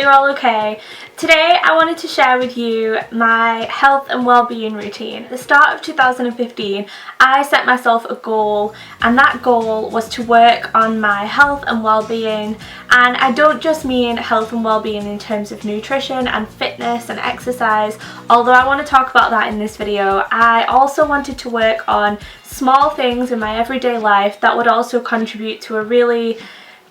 you're all okay. Today I wanted to share with you my health and well-being routine. At the start of 2015 I set myself a goal, and that goal was to work on my health and well-being, and I don't just mean health and well-being in terms of nutrition and fitness and exercise, although I want to talk about that in this video. I also wanted to work on small things in my everyday life that would also contribute to a really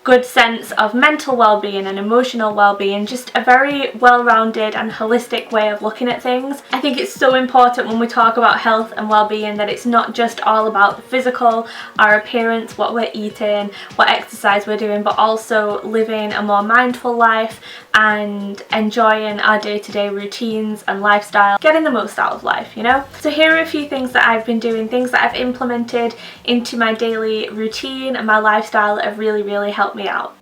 good sense of mental well-being and emotional well-being, just a very well-rounded and holistic way of looking at things. I think it's so important when we talk about health and well-being that it's not just all about the physical, our appearance, what we're eating, what exercise we're doing, but also living a more mindful life and enjoying our day-to-day routines and lifestyle, getting the most out of life, you know? So here are a few things that I've been doing, things that I've implemented into my daily routine and my lifestyle that have really helped me out.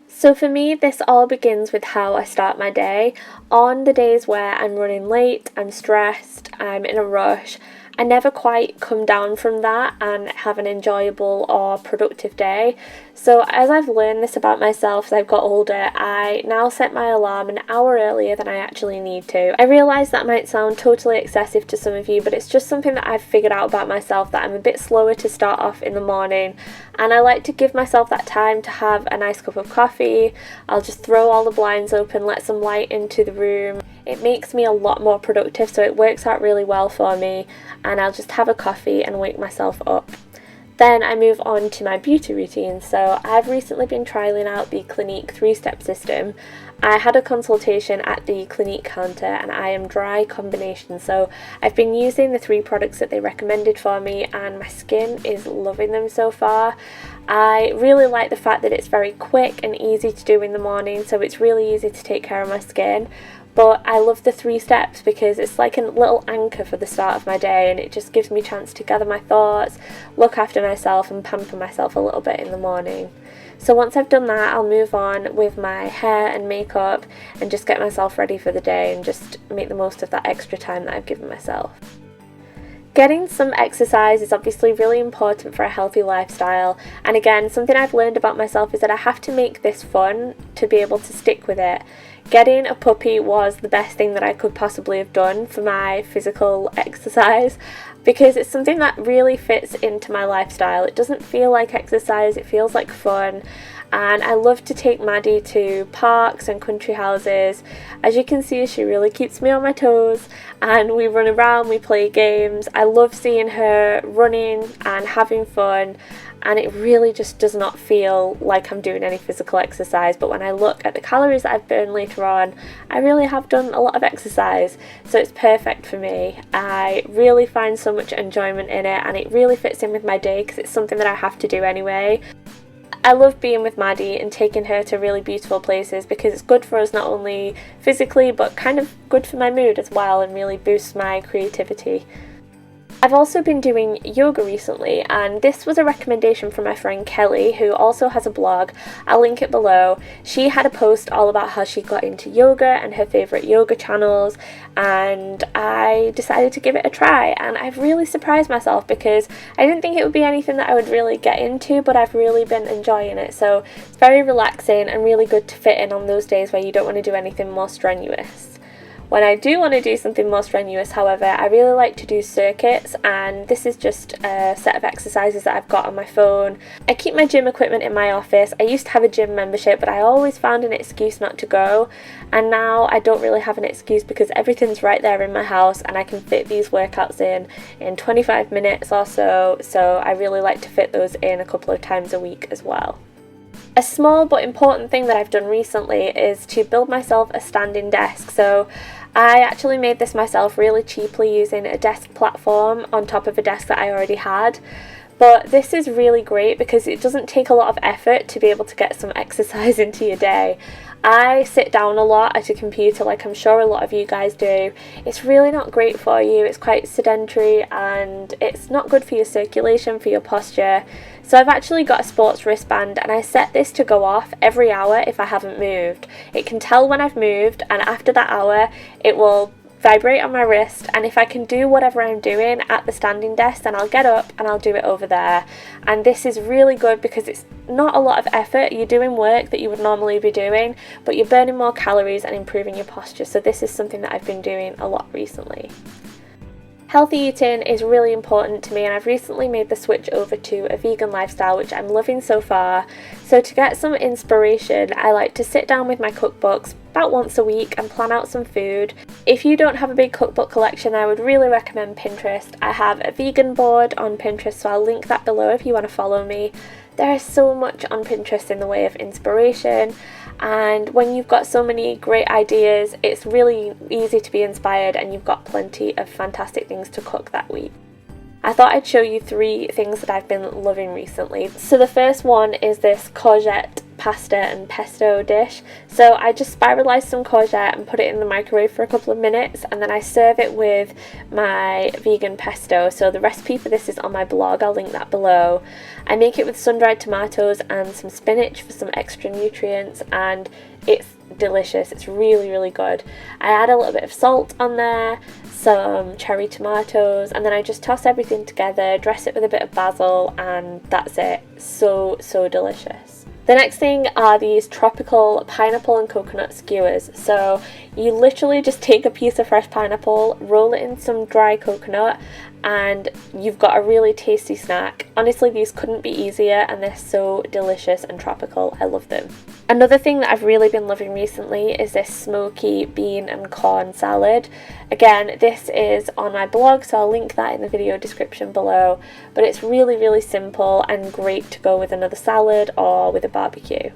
So for me, this all begins with how I start my day. On the days where I'm running late, I'm stressed, I'm in a rush, I never quite come down from that and have an enjoyable or productive day. So as I've learned this about myself as I've got older, I now set my alarm an hour earlier than I actually need to. I realise that might sound totally excessive to some of you, but it's just something that I've figured out about myself, that I'm a bit slower to start off in the morning, and I like to give myself that time to have a nice cup of coffee. I'll just throw all the blinds open, let some light into the room. It makes me a lot more productive, so it works out really well for me, and I'll just have a coffee and wake myself up. Then I move on to my beauty routine. So I've recently been trialling out the Clinique 3-step system. I had a consultation at the Clinique counter and I am dry combination, so I've been using the 3 products that they recommended for me and my skin is loving them so far. I really like the fact that it's very quick and easy to do in the morning, so it's really easy to take care of my skin. But I love the 3 steps because it's like a little anchor for the start of my day, and it just gives me a chance to gather my thoughts, look after myself and pamper myself a little bit in the morning. So once I've done that, I'll move on with my hair and makeup and just get myself ready for the day and just make the most of that extra time that I've given myself. Getting some exercise is obviously really important for a healthy lifestyle, and again, something I've learned about myself is that I have to make this fun to be able to stick with it. Getting a puppy was the best thing that I could possibly have done for my physical exercise, because it's something that really fits into my lifestyle. It doesn't feel like exercise, it feels like fun. And I love to take Maddie to parks and country houses. As you can see, she really keeps me on my toes, and we run around, we play games. I love seeing her running and having fun, and it really just does not feel like I'm doing any physical exercise, but when I look at the calories that I've burned later on, I really have done a lot of exercise, so it's perfect for me. I really find so much enjoyment in it, and it really fits in with my day because it's something that I have to do anyway. I love being with Maddie and taking her to really beautiful places because it's good for us not only physically but kind of good for my mood as well, and really boosts my creativity. I've also been doing yoga recently, and this was a recommendation from my friend Kelly, who also has a blog. I'll link it below. She had a post all about how she got into yoga and her favourite yoga channels, and I decided to give it a try, and I've really surprised myself because I didn't think it would be anything that I would really get into, but I've really been enjoying it. So it's very relaxing and really good to fit in on those days where you don't want to do anything more strenuous. When I do want to do something more strenuous, however, I really like to do circuits, and this is just a set of exercises that I've got on my phone. I keep my gym equipment in my office. I used to have a gym membership, but I always found an excuse not to go, and now I don't really have an excuse because everything's right there in my house and I can fit these workouts in 25 minutes or so, so I really like to fit those in a couple of times a week as well. A small but important thing that I've done recently is to build myself a standing desk. So I actually made this myself really cheaply using a desk platform on top of a desk that I already had. But this is really great because it doesn't take a lot of effort to be able to get some exercise into your day. I sit down a lot at a computer, like I'm sure a lot of you guys do. It's really not great for you, it's quite sedentary and it's not good for your circulation, for your posture. So I've actually got a sports wristband and I set this to go off every hour if I haven't moved. It can tell when I've moved, and after that hour it will vibrate on my wrist, and if I can do whatever I'm doing at the standing desk, then I'll get up and I'll do it over there. And this is really good because it's not a lot of effort. You're doing work that you would normally be doing, but you're burning more calories and improving your posture. So this is something that I've been doing a lot recently. Healthy eating is really important to me, and I've recently made the switch over to a vegan lifestyle, which I'm loving so far. So to get some inspiration, I like to sit down with my cookbooks about once a week and plan out some food. If you don't have a big cookbook collection, I would really recommend Pinterest. I have a vegan board on Pinterest, so I'll link that below if you want to follow me. There is so much on Pinterest in the way of inspiration, and when you've got so many great ideas, it's really easy to be inspired, and you've got plenty of fantastic things to cook that week. I thought I'd show you 3 things that I've been loving recently. So the first one is this courgette pasta and pesto dish. So I just spiralised some courgette and put it in the microwave for a couple of minutes, and then I serve it with my vegan pesto. So the recipe for this is on my blog, I'll link that below. I make it with sun-dried tomatoes and some spinach for some extra nutrients, and it's delicious. It's really, really good. I add a little bit of salt on there, some cherry tomatoes, and then I just toss everything together, dress it with a bit of basil, and that's it. So delicious. The next thing are these tropical pineapple and coconut skewers. So you literally just take a piece of fresh pineapple, roll it in some dry coconut, and you've got a really tasty snack. Honestly, these couldn't be easier, and they're so delicious and tropical. I love them. Another thing that I've really been loving recently is this Smokey bean and corn salad. Again, this is on my blog, so I'll link that in the video description below, but it's really, really simple and great to go with another salad or with a barbecue.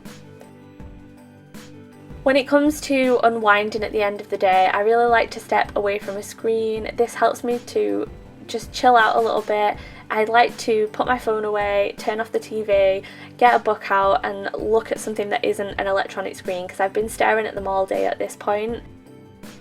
When it comes to unwinding at the end of the day, I really like to step away from a screen. This helps me to just chill out a little bit. I like to put my phone away, turn off the TV, get a book out and look at something that isn't an electronic screen, because I've been staring at them all day at this point.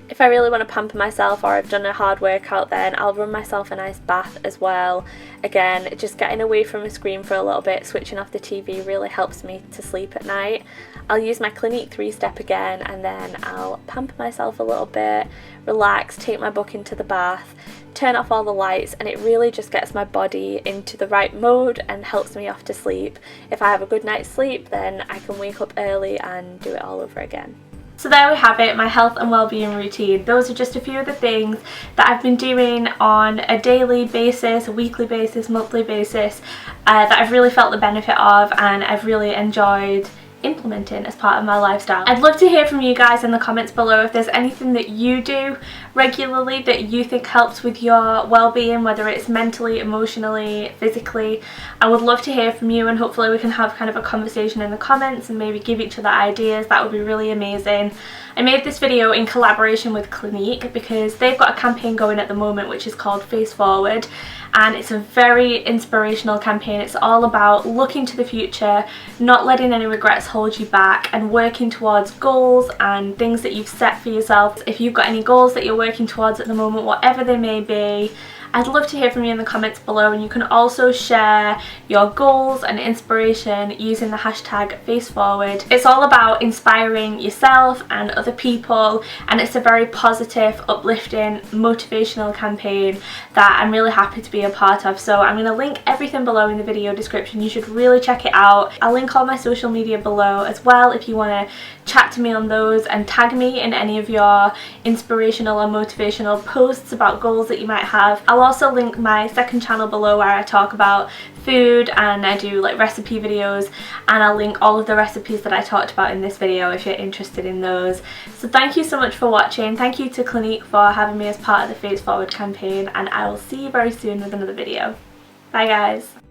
If I really want to pamper myself, or I've done a hard workout, then I'll run myself a nice bath as well. Again, just getting away from a screen for a little bit, switching off the TV really helps me to sleep at night. I'll use my Clinique 3-step again, and then I'll pamper myself a little bit, relax, take my book into the bath, turn off all the lights, and it really just gets my body into the right mode and helps me off to sleep. If I have a good night's sleep, then I can wake up early and do it all over again. So there we have it, my health and well-being routine. Those are just a few of the things that I've been doing on a daily basis, a weekly basis, monthly basis, that I've really felt the benefit of and I've really enjoyed implementing as part of my lifestyle. I'd love to hear from you guys in the comments below if there's anything that you do regularly that you think helps with your well-being, whether it's mentally, emotionally, physically. I would love to hear from you, and hopefully we can have kind of a conversation in the comments and maybe give each other ideas. That would be really amazing. I made this video in collaboration with Clinique because they've got a campaign going at the moment which is called Face Forward, and it's a very inspirational campaign. It's all about looking to the future, not letting any regrets hold you back, and working towards goals and things that you've set for yourself. If you've got any goals that you're working towards at the moment, whatever they may be, I'd love to hear from you in the comments below, and you can also share your goals and inspiration using the hashtag FaceForward. It's all about inspiring yourself and other people, and it's a very positive, uplifting, motivational campaign that I'm really happy to be a part of. So I'm going to link everything below in the video description. You should really check it out. I'll link all my social media below as well if you want to chat to me on those and tag me in any of your inspirational or motivational posts about goals that you might have. I'll also link my second channel below where I talk about food and I do like recipe videos, and I'll link all of the recipes that I talked about in this video if you're interested in those. So thank you so much for watching. Thank you to Clinique for having me as part of the Face Forward campaign, and I will see you very soon with another video. Bye guys.